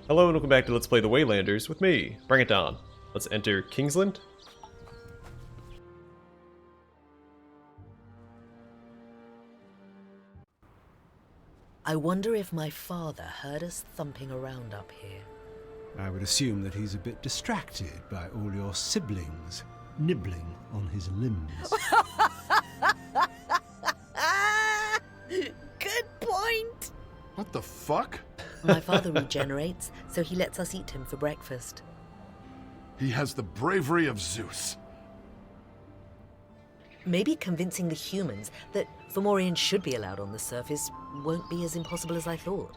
Hello and welcome back to Let's Play the Waylanders with me, BringItDon. Let's enter Kingsland. I wonder if my father heard us thumping around up here. I would assume that he's a bit distracted by all your siblings nibbling on his limbs. Good point! What the fuck? My father regenerates, so he lets us eat him for breakfast. He has the bravery of Zeus. Maybe convincing the humans that Mourians should be allowed on the surface won't be as impossible as I thought.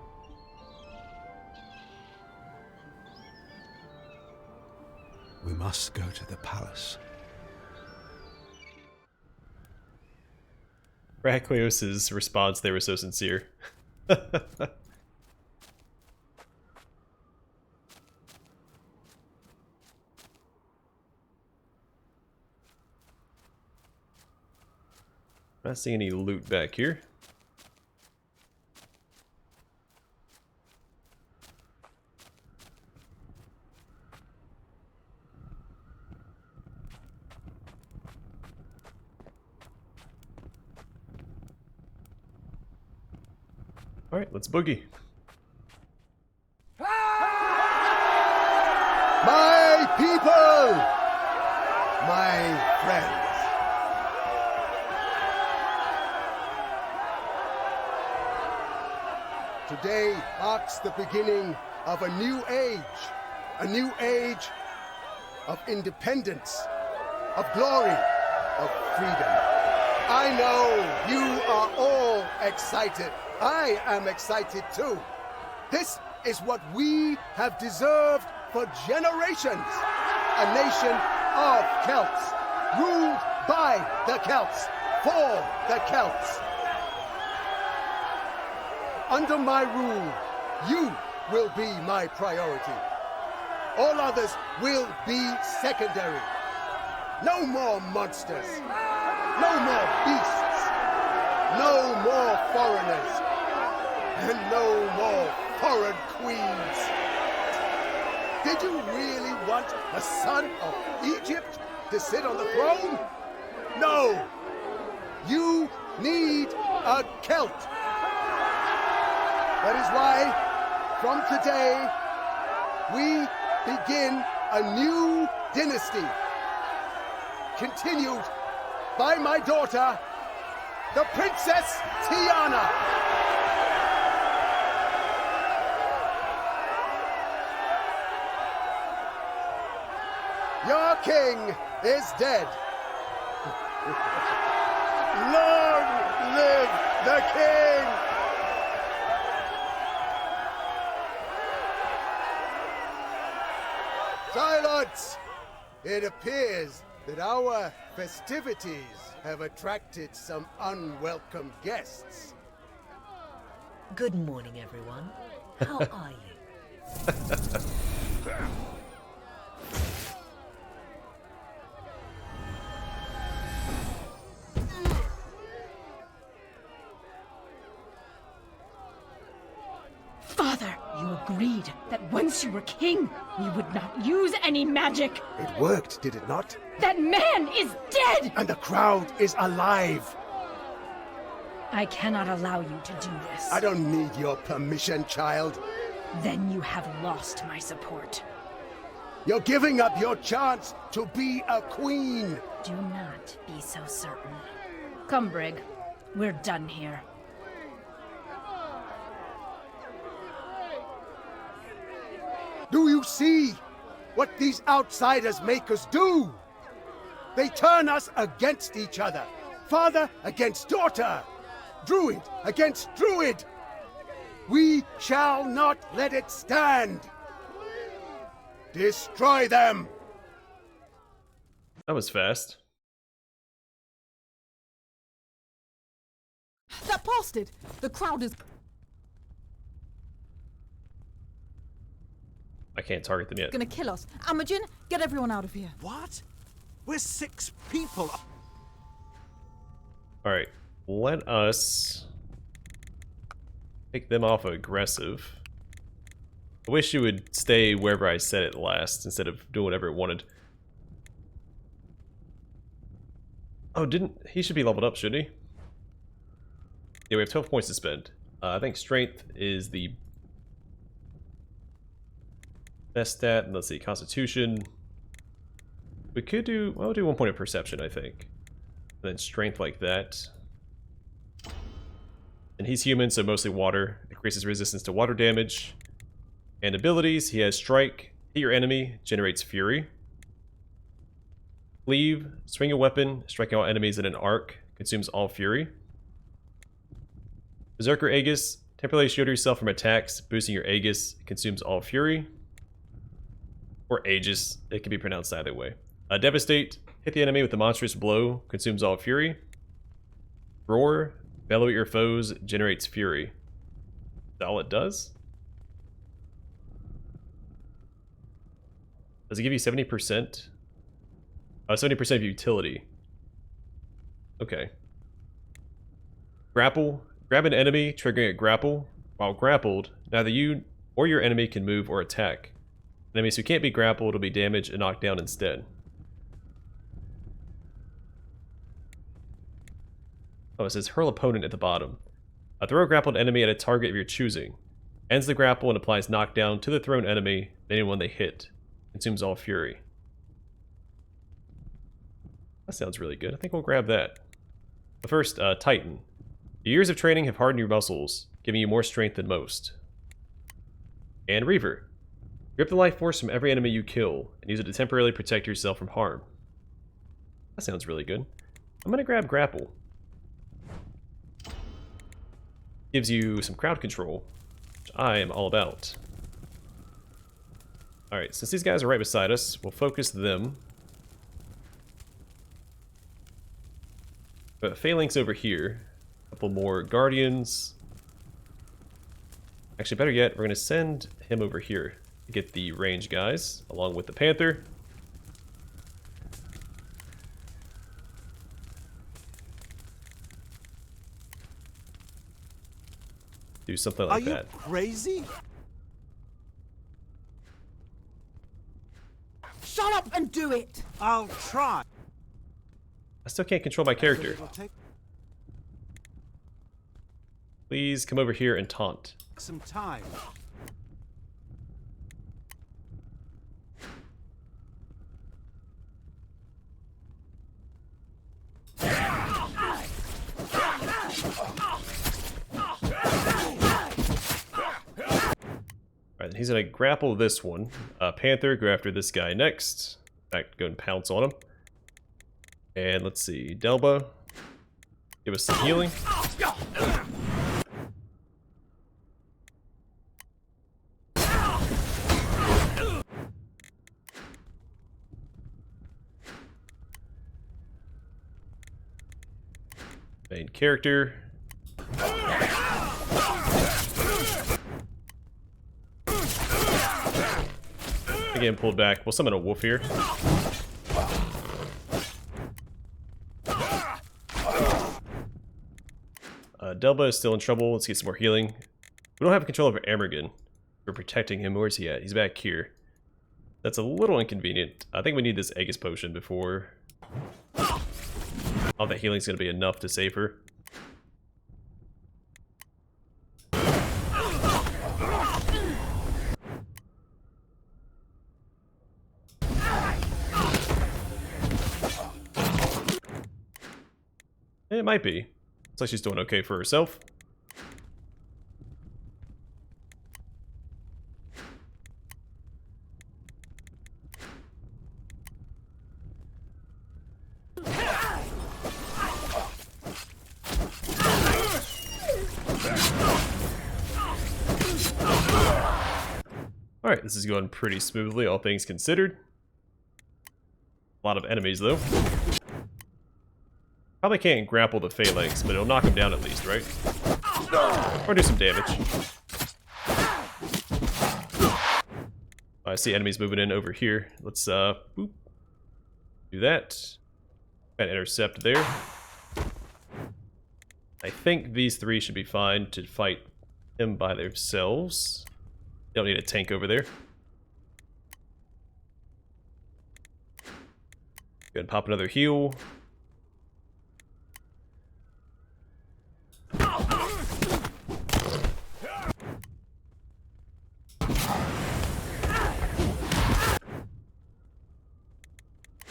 We must go to the palace. Heracleos' response there was so sincere. Not seeing any loot back here. Alright, let's boogie. My people! My friends! Today marks the beginning of a new age of independence, of glory, of freedom. I know you are all excited. I am excited too. This is what we have deserved for generations. A nation of Celts, ruled by the Celts, for the Celts. Under my rule, you will be my priority. All others will be secondary. No more monsters. No more beasts. No more foreigners. And no more foreign queens. Did you really want a son of Egypt to sit on the throne? No. You need a Celt. That is why, from today, we begin a new dynasty, continued by my daughter, the Princess Tiana. Your king is dead. Long live the king! Silence! It appears that our festivities have attracted some unwelcome guests. Good morning, everyone. How are you? Father, you agreed that once you were king, we would not use any magic. It worked, did it not? That man is dead! And the crowd is alive. I cannot allow you to do this. I don't need your permission, child. Then you have lost my support. You're giving up your chance to be a queen. Do not be so certain. Come, Brig. We're done here. Do you see what these outsiders make us do? They turn us against each other. Father against daughter. Druid against druid. We shall not let it stand. Destroy them. That was fast. That bastard! The crowd is... I can't target them yet. gonna kill us. Imogen, get everyone out of here. What? We're 6 people. Alright, let us pick them off aggressive. I wish you would stay wherever I set it last instead of doing whatever it wanted. Oh, he should be leveled up, shouldn't he? Yeah, we have 12 points to spend. I think strength is the best stat. And let's see, constitution. We could do, well, we'll do 1 point of perception, I think. And then strength like that. And he's human, so mostly water. Increases resistance to water damage. And abilities, he has strike, hit your enemy, generates fury. Cleave, swing a weapon, striking all enemies in an arc, consumes all fury. Berserker Aegis, temporarily shield yourself from attacks, boosting your Aegis, consumes all fury. Or Aegis, it can be pronounced either way. Devastate, hit the enemy with a monstrous blow, consumes all fury. Roar, bellow at your foes, generates fury. Is that all it does? Does it give you 70%? 70% of utility. Okay. Grapple. Grab an enemy, triggering a grapple. While grappled, neither you or your enemy can move or attack. Enemies who can't be grappled will be damaged and knocked down instead. Oh, it says hurl opponent at the bottom. Throw a grappled enemy at a target of your choosing. Ends the grapple and applies knockdown to the thrown enemy and anyone they hit. Consumes all fury. That sounds really good. I think we'll grab that. But first, Titan. Your years of training have hardened your muscles, giving you more strength than most. And Reaver. Grip the life force from every enemy you kill, and use it to temporarily protect yourself from harm. That sounds really good. I'm gonna grab Grapple. Gives you some crowd control, which I am all about. Alright, since these guys are right beside us, we'll focus them. But Phalanx over here. A couple more Guardians. Actually, better yet, we're going to send him over here to get the range guys, along with the Panther. Do something like that. Are you crazy? Shut up and do it! I'll try. I still can't control my character. It'll take Please come over here and taunt. some time. Alright, he's gonna grapple this one. Panther, go after this guy next. In fact, go and pounce on him. And let's see, Delba. Give us some healing. Main character. Again, pulled back. We'll summon a wolf here. Delba is still in trouble. Let's get some more healing. We don't have control over Amergan. We're protecting him. Where's he at? He's back here. That's a little inconvenient. I think we need this Aegis potion before... All that healing's gonna be enough to save her. It might be. Looks like she's doing okay for herself. Alright, this is going pretty smoothly, all things considered. A lot of enemies, though. Probably can't grapple the Phalanx, but it'll knock him down at least, right? Or do some damage. I see enemies moving in over here. Let's, boop. Do that. Got intercept there. I think these three should be fine to fight him by themselves. Don't need a tank over there. Go ahead and pop another heal.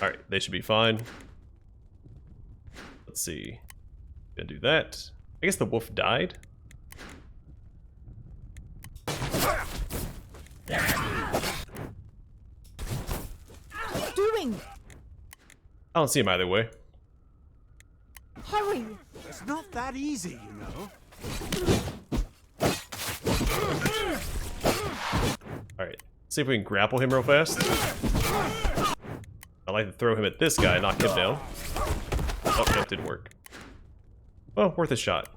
Alright, they should be fine. Let's see. Gonna do that. I guess the wolf died. What are you doing? I don't see him either way. Hurry! It's not that easy, you know. Alright, see if we can grapple him real fast. I'd like to throw him at this guy, knock him down. Oh, that didn't work. Well, worth a shot.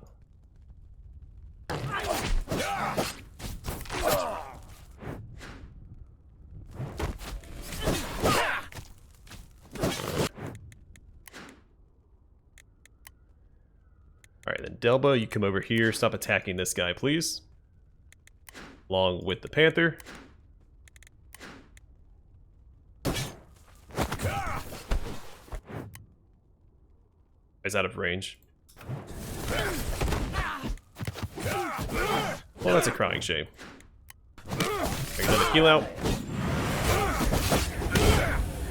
Alright, then Delba, you come over here. Stop attacking this guy, please. Along with the Panther. He's out of range. Well, that's a crying shame. Bring another heal out.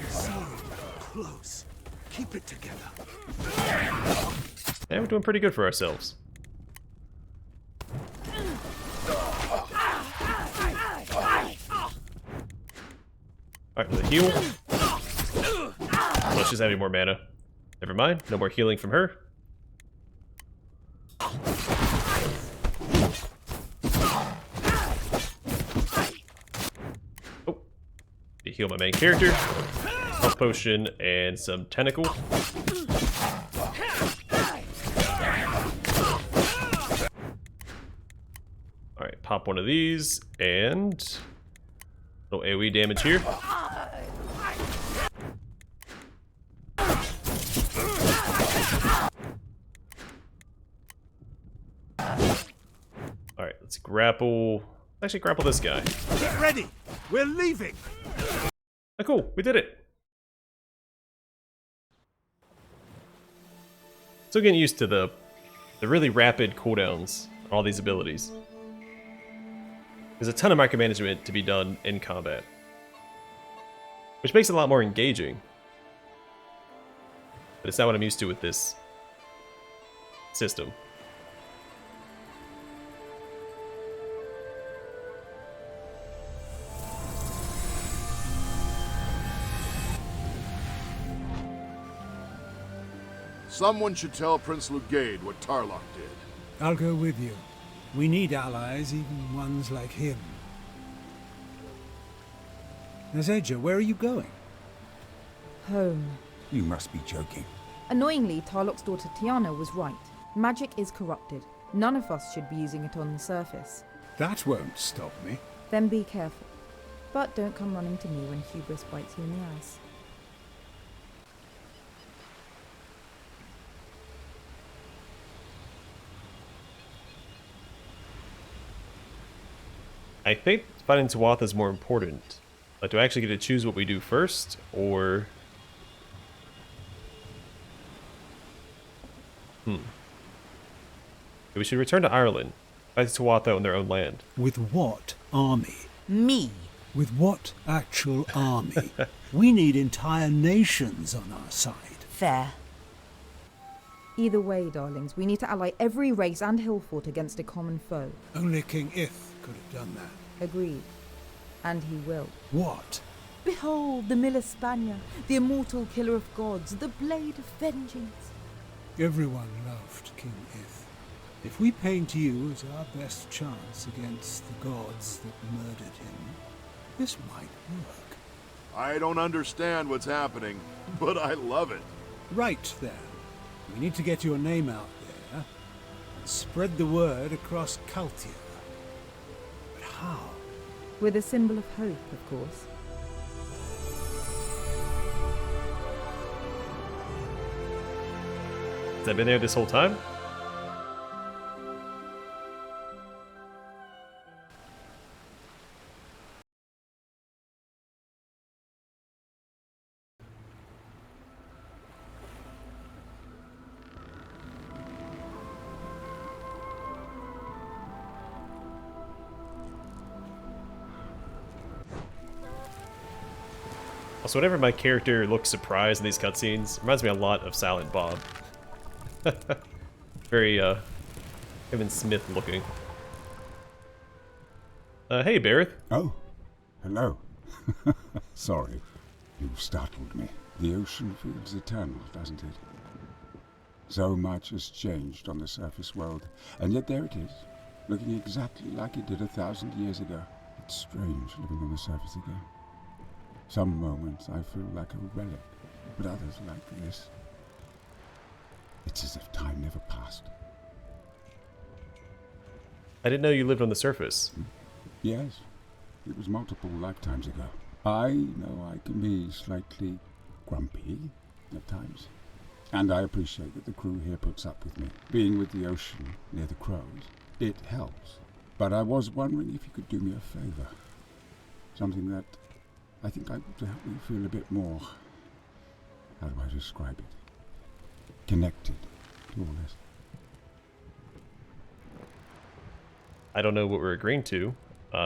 So close. Keep it together. And we're doing pretty good for ourselves. Alright, the heal. Let's just have any more mana. Never mind, no more healing from her. Oh, to heal my main character. Health potion and some tentacle. Alright, pop one of these and little AoE damage here. Alright, let's grapple. Actually, grapple this guy. Get ready. We're leaving. Oh, cool. We did it. Still getting used to the really rapid cooldowns on all these abilities. There's a ton of micromanagement to be done in combat, which makes it a lot more engaging. But it's not what I'm used to with this system. Someone should tell Prince Lugade what Tarlok did. I'll go with you. We need allies, even ones like him. Nazeja, where are you going? Home. You must be joking. Annoyingly, Tarlok's daughter Tiana was right. Magic is corrupted. None of us should be using it on the surface. That won't stop me. Then be careful. But don't come running to me when hubris bites you in the ass. I think finding Tuatha is more important. Like, do I actually get to choose what we do first, or... We should return to Ireland. Fight Tuatha on their own land. With what army? Me. With what actual army? We need entire nations on our side. Fair. Either way, darlings, we need to ally every race and hillfort against a common foe. Only King Ith could have done that. Agreed. And he will. What? Behold the Miller Spanier, the immortal killer of gods, the blade of vengeance. Everyone loved King Ith. If we paint you as our best chance against the gods that murdered him, this might work. I don't understand what's happening, but I love it. Right then. We need to get your name out there and spread the word across Cultia. But how? With a symbol of hope, of course. Has that been there this whole time? Also, whenever my character looks surprised in these cutscenes, it reminds me a lot of Silent Bob. Very, Kevin Smith looking. Hey, Bareth. Oh, hello. Sorry, you startled me. The ocean feels eternal, doesn't it? So much has changed on the surface world, and yet there it is, looking exactly like it did 1,000 years ago. It's strange living on the surface again. Some moments I feel like a relic, but others like this. It's as if time never passed. I didn't know you lived on the surface. Yes, it was multiple lifetimes ago. I know I can be slightly grumpy at times, and I appreciate that the crew here puts up with me. Being with the ocean near the crows, it helps. But I was wondering if you could do me a favor. Something that I think would help me feel a bit more, how do I describe it? Connected to all this. I don't know what we're agreeing to.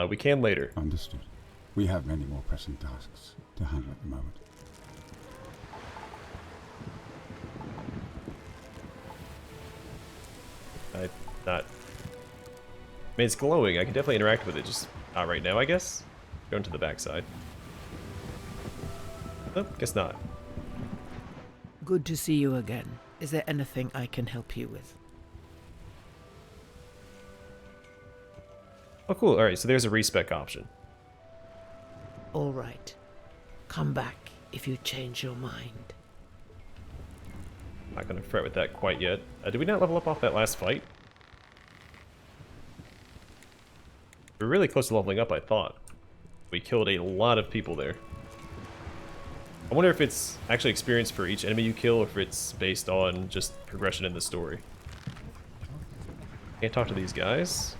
We can later. Understood. We have many more pressing tasks to handle at the moment. I mean, it's glowing. I can definitely interact with it. Just not right now, I guess. Going to the backside. Oh, guess not. Good to see you again. Is there anything I can help you with? Oh, cool. Alright, so there's a respec option. All right. Come back if you change your mind. Not going to fret with that quite yet. Did we not level up off that last fight? We're really close to leveling up, I thought. We killed a lot of people there. I wonder if it's actually experience for each enemy you kill, or if it's based on just progression in the story. Can't talk to these guys.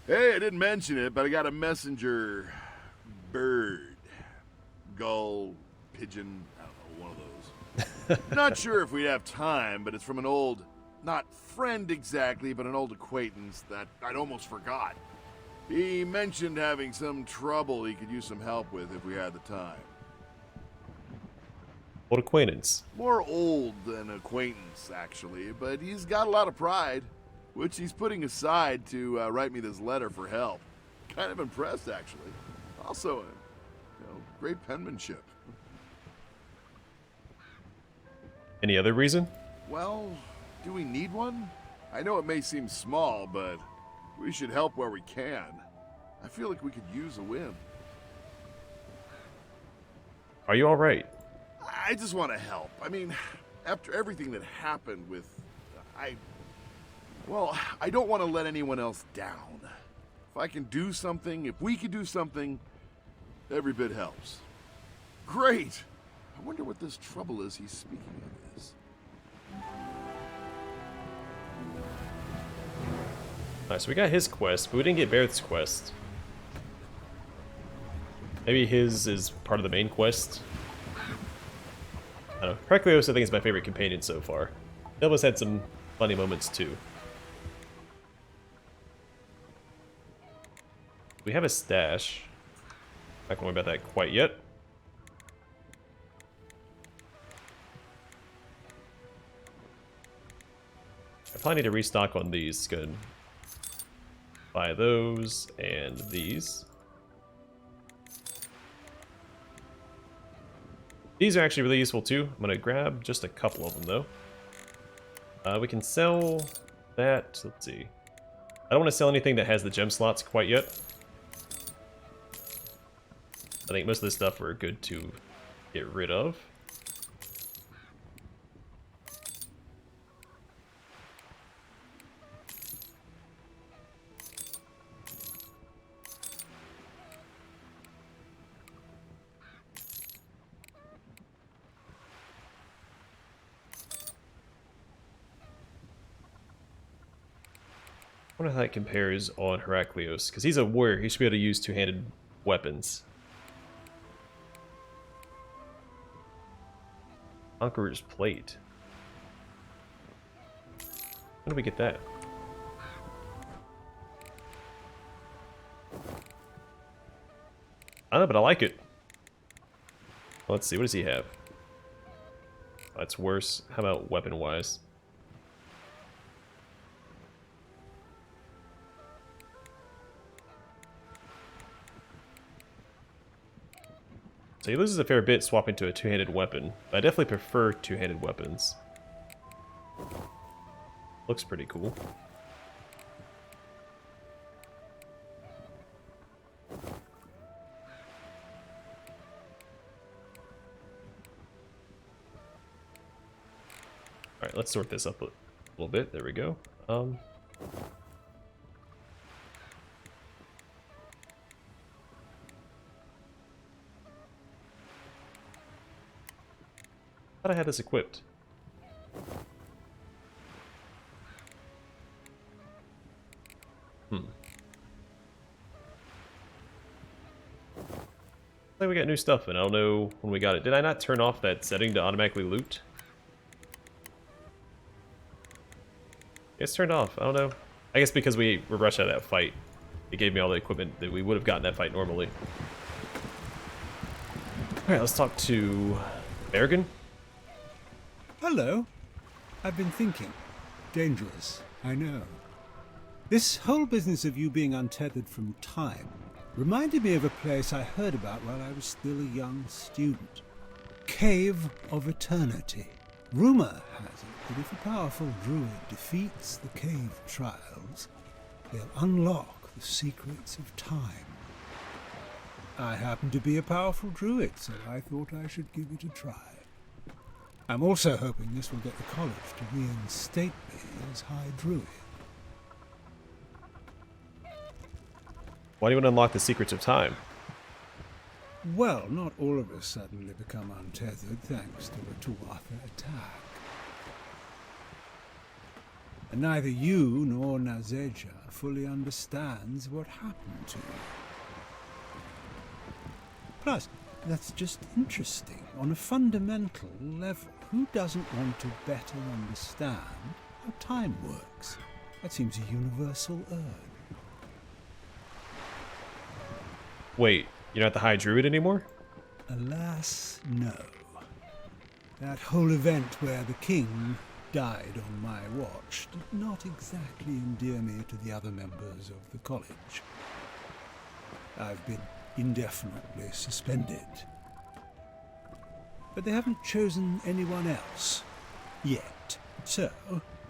Hey, I didn't mention it, but I got a messenger bird. Gull, pigeon, I don't know, one of those. Not sure if we'd have time, but it's from an old, not friend exactly, but an old acquaintance that I'd almost forgot. He mentioned having some trouble he could use some help with if we had the time. Old acquaintance. More old than acquaintance, actually, but he's got a lot of pride, which he's putting aside to write me this letter for help. Kind of impressed, actually. Also, great penmanship. Any other reason? Well, do we need one? I know it may seem small, but we should help where we can. I feel like we could use a win. Are you alright? I just want to help. I mean, after everything that happened with... Well, I don't want to let anyone else down. If I can do something, if we can do something, every bit helps. Great! I wonder what this trouble is he's speaking of is. Alright, so we got his quest, but we didn't get Bareth's quest. Maybe his is part of the main quest? I don't know. Heraclios, I think, is my favorite companion so far. Elvis had some funny moments too. We have a stash. Not going to worry about that quite yet. I probably need to restock on these. Good. Buy those and these. These are actually really useful too. I'm going to grab just a couple of them though. We can sell that. Let's see. I don't want to sell anything that has the gem slots quite yet. I think most of this stuff we're good to get rid of. I wonder how that compares on Heraclios, because he's a warrior. He should be able to use two-handed weapons. Conqueror's Plate. When did we get that? I don't know, but I like it. Let's see, what does he have? That's worse. How about weapon-wise? So he loses a fair bit swapping to a two-handed weapon, but I definitely prefer two-handed weapons. Looks pretty cool. Alright, let's sort this up a little bit. There we go. Thought I had this equipped. I think we got new stuff, and I don't know when we got it. Did I not turn off that setting to automatically loot? It's turned off. I don't know. I guess because we were rushed out of that fight, it gave me all the equipment that we would have gotten that fight normally. Alright, let's talk to Bergen. Hello. I've been thinking. Dangerous, I know. This whole business of you being untethered from time reminded me of a place I heard about while I was still a young student. Cave of Eternity. Rumor has it that if a powerful druid defeats the cave trials, they'll unlock the secrets of time. I happen to be a powerful druid, so I thought I should give it a try. I'm also hoping this will get the college to reinstate me as High Druid. Why do you want to unlock the secrets of time? Well, not all of us suddenly become untethered thanks to a Tuatha attack. And neither you nor Nazeja fully understands what happened to you. Plus, that's just interesting. On a fundamental level, who doesn't want to better understand how time works? That seems a universal urge. Wait, you're not the High Druid anymore? Alas, no. That whole event where the king died on my watch did not exactly endear me to the other members of the college. I've been indefinitely suspended. But they haven't chosen anyone else yet. So,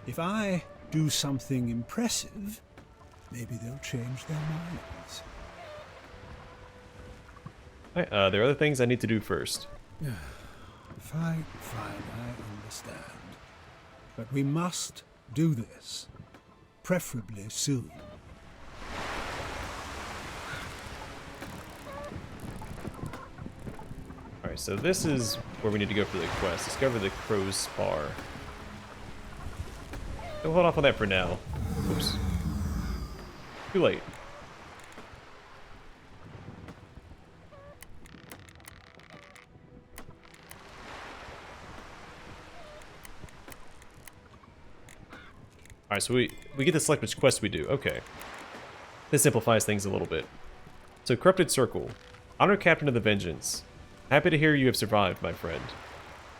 if I do something impressive, maybe they'll change their minds. Alright, there are other things I need to do first. Fine, I understand. But we must do this. Preferably soon. Alright, so this is where we need to go for the quest. Discover the crow's spar. We'll hold off on that for now. Oops. Too late. Alright, so we get to select which quest we do. Okay. This simplifies things a little bit. So, Corrupted Circle. Honor Captain of the Vengeance. Happy to hear you have survived, my friend.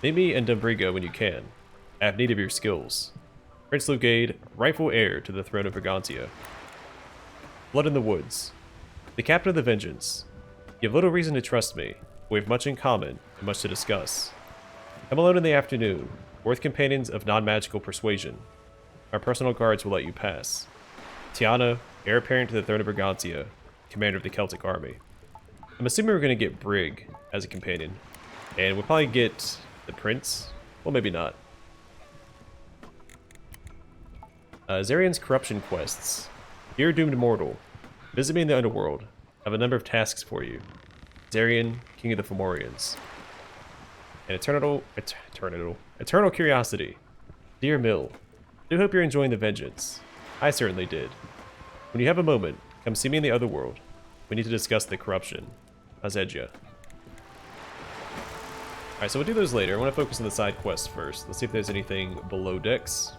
Meet me in Dumbriga when you can. I have need of your skills. Prince Lugade, rightful heir to the throne of Brigantia. Blood in the Woods. The Captain of the Vengeance. You have little reason to trust me. We have much in common and much to discuss. Come alone in the afternoon. Worth companions of non-magical persuasion. Our personal guards will let you pass. Tiana, heir apparent to the throne of Brigantia, commander of the Celtic army. I'm assuming we're going to get Brig as a companion. And we'll probably get the Prince. Well, maybe not. Zarian's corruption quests. Dear doomed mortal, visit me in the underworld. I have a number of tasks for you. Zarian, king of the Mourians. And eternal curiosity. Dear Mill, I do hope you're enjoying the vengeance. I certainly did. When you have a moment, come see me in the other world. We need to discuss the corruption. Azedja. Alright, so we'll do those later. I want to focus on the side quests first. Let's see if there's anything below decks.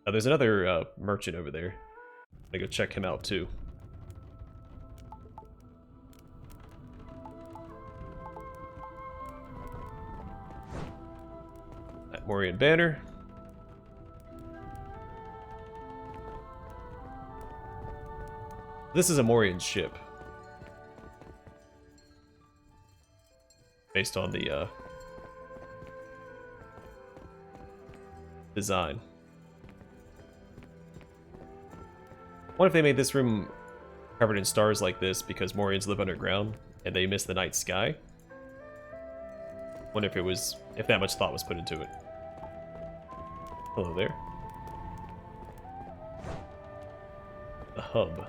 There's another merchant over there. I'm gonna go check him out too. Mourian banner. This is a Mourian ship. Based on the design. What if they made this room covered in stars like this because Mourians live underground and they miss the night sky? Wonder if that much thought was put into it. Hello there. The hub.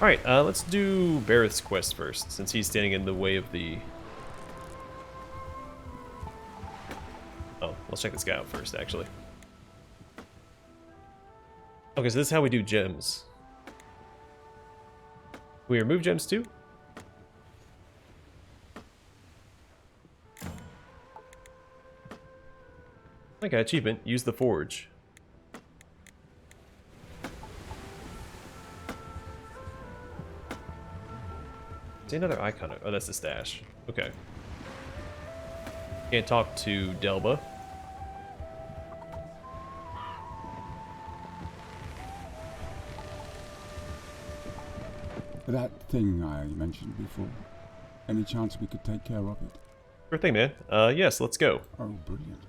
Alright, let's do Bareth's quest first, since he's standing in the way of the... Oh, let's check this guy out first, actually. Okay, so this is how we do gems. We remove gems too? Okay, achievement. Use the forge. See another icon. Oh, that's the stash. Okay. Can't talk to Delba. That thing I mentioned before. Any chance we could take care of it? Sure thing, man. Yes, let's go. Oh, brilliant.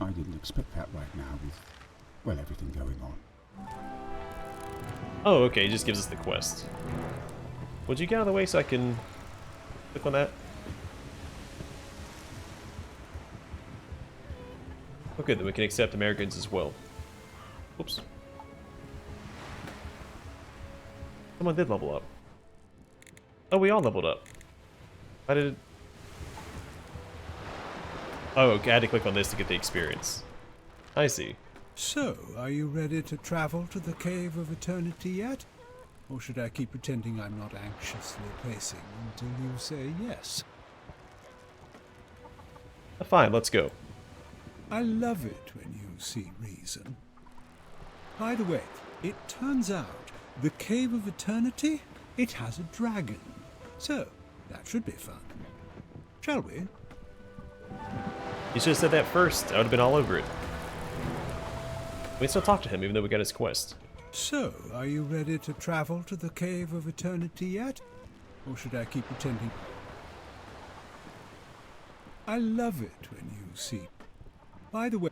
I didn't expect that right now with, well, everything going on. Oh, okay, it just gives us the quest. Would you get out of the way so I can click on that? Oh, good, then we can accept Americans as well. Oops. Someone did level up. Oh, we all leveled up. Why did it... Oh, okay, I had to click on this to get the experience. I see. So, are you ready to travel to the Cave of Eternity yet? Or should I keep pretending I'm not anxiously pacing until you say yes? Fine, let's go. I love it when you see reason. By the way, it turns out the Cave of Eternity, it has a dragon. So, that should be fun. Shall we? You should have said that first. I would have been all over it. We can still talk to him even though we got his quest. So, are you ready to travel to the Cave of Eternity yet? Or should I keep pretending? I love it when you see. By the way...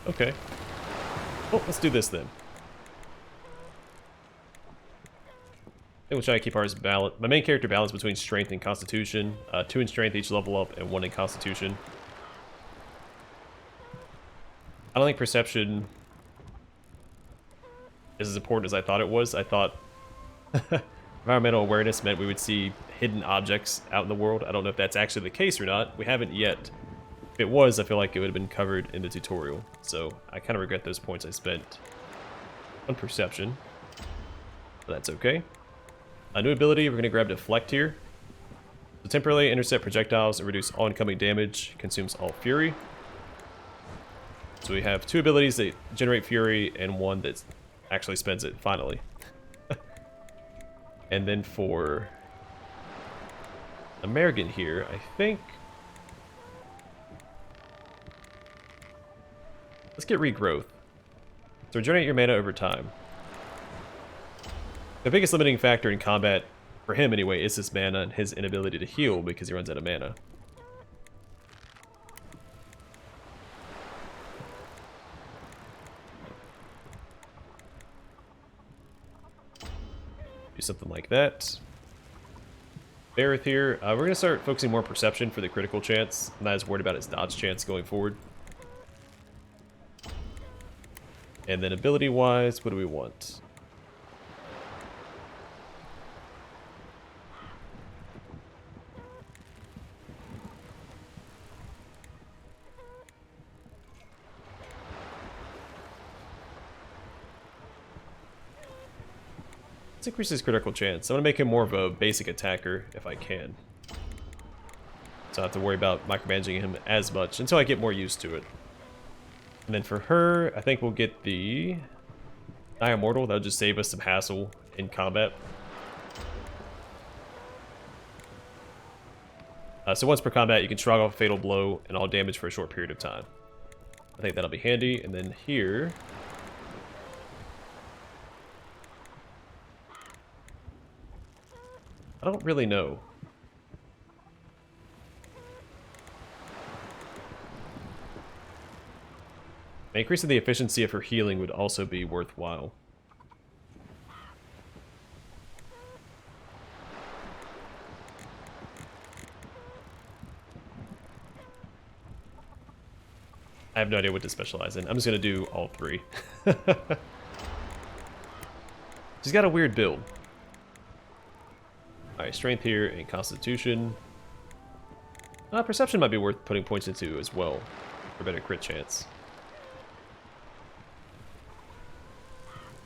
Okay. Oh, let's do this then. I think we'll try to keep ours balanced. My main character balanced between strength and constitution. 2 in strength each level up and 1 in constitution. I don't think perception is as important as I thought it was. I thought environmental awareness meant we would see hidden objects out in the world. I don't know if that's actually the case or not. We haven't yet. If it was, I feel like it would have been covered in the tutorial. So I kind of regret those points I spent on perception. But that's okay. A new ability, we're going to grab Deflect here. So temporarily intercept projectiles and reduce all incoming damage. Consumes all fury. So we have 2 abilities that generate fury and 1 that actually spends it, finally. And then for American here, I think... Let's get regrowth. So regenerate your mana over time. The biggest limiting factor in combat, for him anyway, is his mana and his inability to heal because he runs out of mana. Do something like that. Bareth here. We're going to start focusing more on perception for the critical chance. I'm not as worried about his dodge chance going forward. And then ability-wise, what do we want? Let's increase his critical chance. I want to make him more of a basic attacker if I can. So I don't have to worry about micromanaging him as much until I get more used to it. And then for her, I think we'll get the Immortal, that'll just save us some hassle in combat. So once per combat, you can shrug off a fatal blow and all damage for a short period of time. I think that'll be handy. And then here... I don't really know. Increasing the efficiency of her healing would also be worthwhile. I have no idea what to specialize in. I'm just going to do all three. She's got a weird build. Alright, strength here and constitution. Perception might be worth putting points into as well for better crit chance.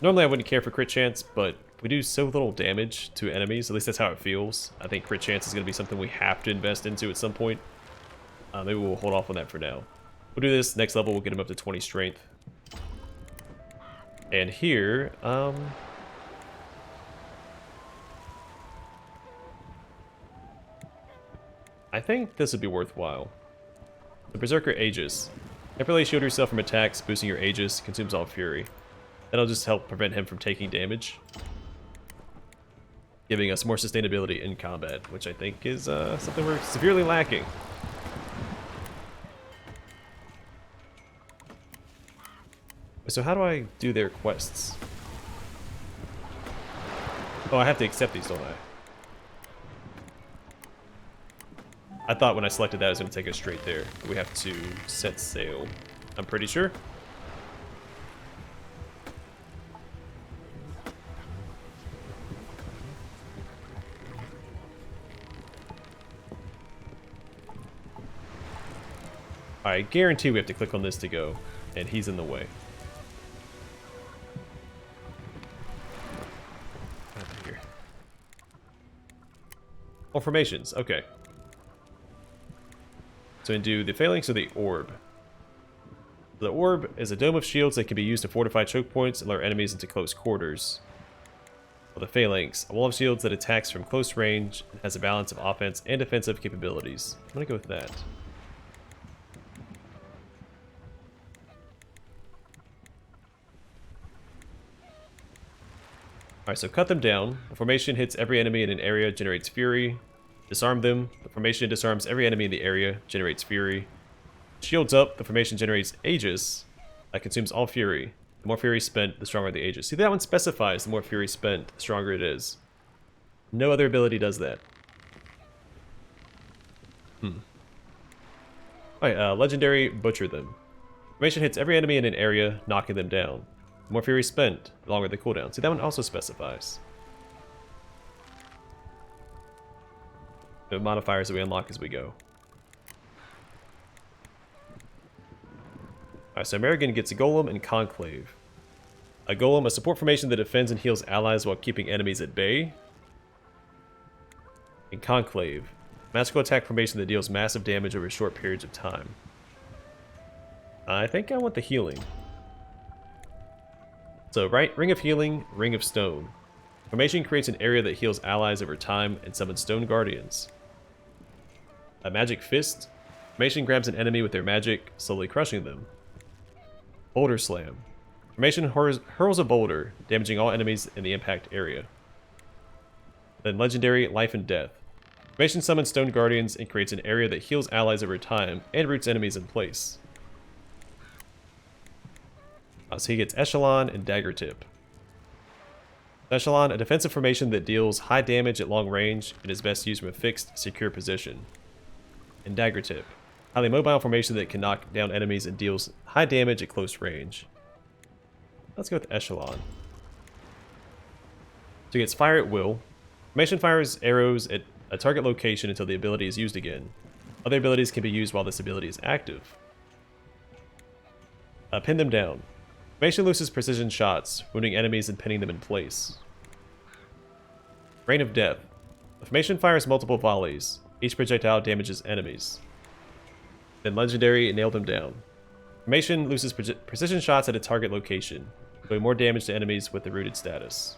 Normally I wouldn't care for crit chance, but we do so little damage to enemies, at least that's how it feels. I think crit chance is going to be something we have to invest into at some point. Maybe we'll hold off on that for now. We'll do this. Next level, we'll get him up to 20 strength. And here, I think this would be worthwhile. The Berserker Aegis. Temporarily shield yourself from attacks, boosting your Aegis, consumes all fury. That'll just help prevent him from taking damage, giving us more sustainability in combat, which I think is something we're severely lacking. So how do I do their quests? Oh, I have to accept these, don't I? I thought when I selected that it was going to take us straight there. We have to set sail, I'm pretty sure. I guarantee we have to click on this to go, and he's in the way. Here. Oh, formations, okay. So we do the phalanx or the orb. The orb is a dome of shields that can be used to fortify choke points and lure enemies into close quarters. While the phalanx, a wall of shields that attacks from close range and has a balance of offense and defensive capabilities. I'm gonna go with that. Alright, so cut them down. The formation hits every enemy in an area, generates fury. Disarm them. The formation disarms every enemy in the area, generates fury. Shields up. The formation generates Aegis that consumes all fury. The more fury spent, the stronger the Aegis. See, that one specifies the more fury spent, the stronger it is. No other ability does that. Alright, legendary Butcher them. Formation hits every enemy in an area, knocking them down. The more fury spent, the longer the cooldown. See, that one also specifies. The modifiers that we unlock as we go. Alright, so American gets a Golem and Conclave. A Golem, a support formation that defends and heals allies while keeping enemies at bay. And Conclave, magical attack formation that deals massive damage over short periods of time. I think I want the healing. So, right, Ring of Healing, Ring of Stone. Formation creates an area that heals allies over time and summons Stone Guardians. A Magic Fist. Formation grabs an enemy with their magic, slowly crushing them. Boulder Slam. Formation hurls a boulder, damaging all enemies in the impact area. Then Legendary Life and Death. Formation summons Stone Guardians and creates an area that heals allies over time and roots enemies in place. So he gets Echelon and Dagger Tip. Echelon, a defensive formation that deals high damage at long range and is best used from a fixed, secure position. And Dagger Tip, highly mobile formation that can knock down enemies and deals high damage at close range. Let's go with Echelon. So he gets Fire at Will. Formation fires arrows at a target location until the ability is used again. Other abilities can be used while this ability is active. Pin them down. Formation loses precision shots, wounding enemies and pinning them in place. Rain of Death. The formation fires multiple volleys. Each projectile damages enemies. Then Legendary Nail Them Down. Formation loses precision shots at a target location. doing more damage to enemies with the rooted status.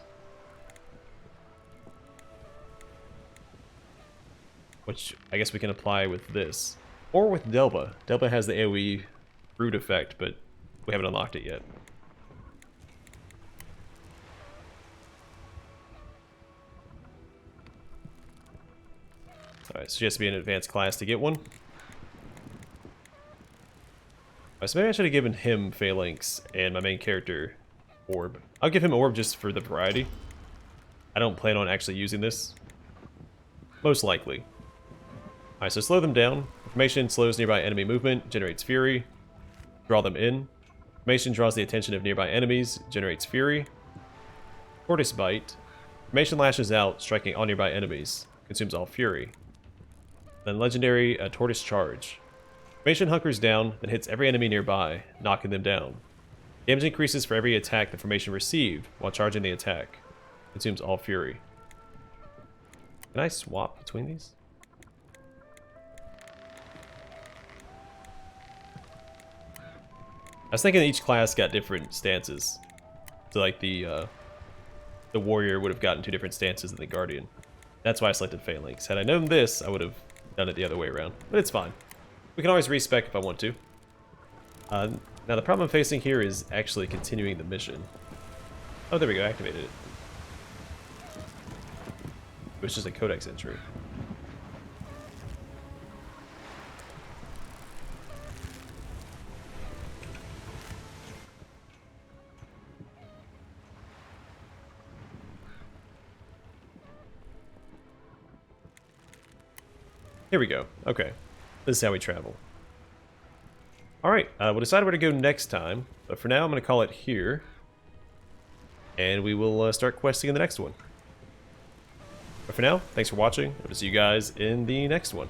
Which I guess we can apply with this. Or with Delva. Delva has the AoE root effect, but we haven't unlocked it yet. Alright, so she has to be an advanced class to get one. Alright, so maybe I should have given him Phalanx and my main character Orb. I'll give him Orb just for the variety. I don't plan on actually using this. Most likely. Alright, so slow them down. Information slows nearby enemy movement, generates fury. Draw them in. Information draws the attention of nearby enemies, generates fury. Tortoise Bite. Information lashes out, striking all nearby enemies, consumes all fury. Then legendary Tortoise Charge. Information hunkers down, then hits every enemy nearby, knocking them down. Damage increases for every attack the formation received while charging the attack. Consumes all fury. Can I swap between these? I was thinking each class got different stances. So like the warrior would have gotten 2 different stances than the guardian. That's why I selected Phalanx. Had I known this, I would have done it the other way around. But it's fine. We can always respec if I want to. Now the problem I'm facing here is actually continuing the mission. Oh, there we go, activated it. It was just a codex entry. Here we go. Okay. This is how we travel. Alright, we'll decide where to go next time. But for now, I'm going to call it here. And we will start questing in the next one. But for now, thanks for watching. I'll see you guys in the next one.